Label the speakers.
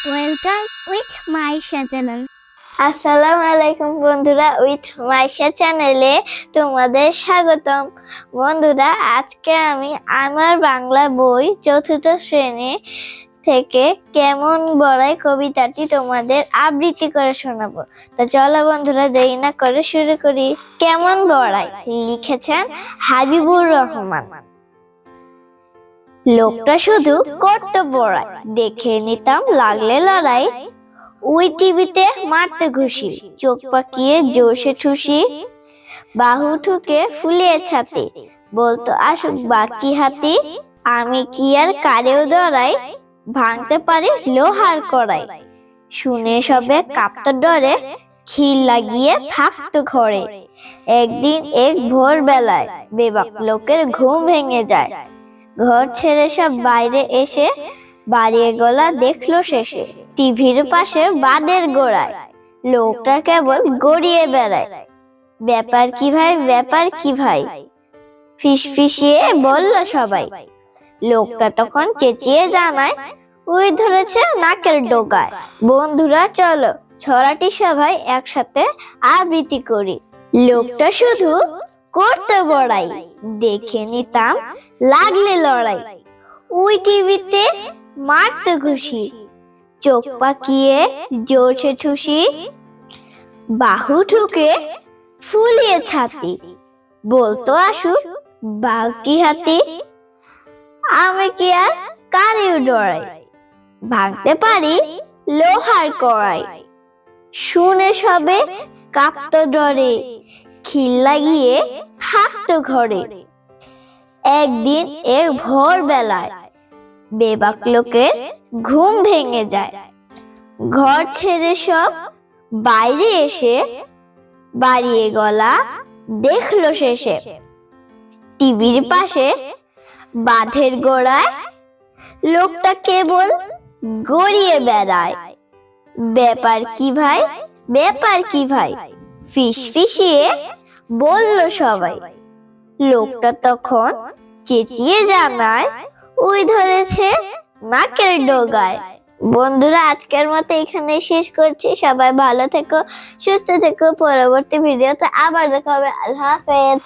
Speaker 1: Welcome with Maisha channel.
Speaker 2: আসসালামু আলাইকুম বন্ধুরা, উইথ মাইশা চ্যানেলে তোমাদের স্বাগতম। বন্ধুরা, আজকে আমি আমার বাংলা বই চতুর্থ শ্রেণী থেকে কেমন বড়াই কবিতাটি তোমাদের আবৃত্তি করে শোনাবো। তো চলো বন্ধুরা, দেরি না করে শুরু করি। কেমন বড়াই লিখেছেন হাবিবুর রহমান। লোকটা শুধু করতো বড়াই, দেখে নিতাম লাগলে লড়াই। ওই টিভিতে মারতে ঘুষি, চোখ পাকিয়ে জোশে ঠুসি, বাহু ঠুকে ফুলিয়ে ছাতি, বলতো আসুক বাকি হাতি। আমি কি আর কারেও ডরাই, ভাঙতে পারি লোহার কড়াই। শুনে সবে কাঁপতো ডরে, খিল লাগিয়ে থাকতো ঘরে। একদিন এক ভোর বেলায় বেবাক লোকের ঘুম ভেঙে যায়। ঘর ছেড়ে সব বাইরে এসে বাড়িয়ে গলা দেখলো শেষে। টিভির পাশে বাদের গোড়ায় লোকটা কেবল গড়িয়ে বেড়ায়। ব্যাপার কি ভাই, ব্যাপার কি ভাই, ফিসফিসিয়ে বলল সবাই। লোকটা তখন চেঁচিয়ে জানায়, ওই ধরেছে নাকের ডোগায়। বন্ধুরা চলো ছড়াটি সবাই একসাথে আবৃত্তি করি। লোকটা শুধু করতে বড়াই, দেখে নিতাম লাগলে লড়াই। ওই টিভিতে মারতে ঘুষি, চোখ পাকিয়ে জোরছে ঠুসি, বাহু ঠুকে ফুলিয়ে ছাতি, বলতো আসুক বাকি হাতি। আমি কি আর কারেও ডরাই, ভাঙতে পারি লোহার কড়াই। শুনে সবে কাঁপতো ডরে, খিল লাগিয়ে থাকতো ঘরে। একদিন এক ভোর বেলায় বেবাক লোকের ঘুম ভেঙে যায়। ঘর ছেড়ে সব বাইরে এসে বাড়িয়ে গলা দেখলো শেষে। টিভির পাশে বাঁধের গোড়ায় লোকটা কেবল গড়িয়ে বেড়ায়। ব্যাপার কি ভাই, ব্যাপার কি ভাই, ফিসফিসিয়ে বলল সবাই। লোকটা তখন চেঁচিয়ে জানায়, ওই ধরেছে নাকের ডোগায়। বন্ধুরা, আজকের মতো এখানে শেষ করছি। সবাই ভালো থেকো, সুস্থ থেকো। পরবর্তী ভিডিওতে আবার দেখা হবে। আল্লাহ হাফেজ।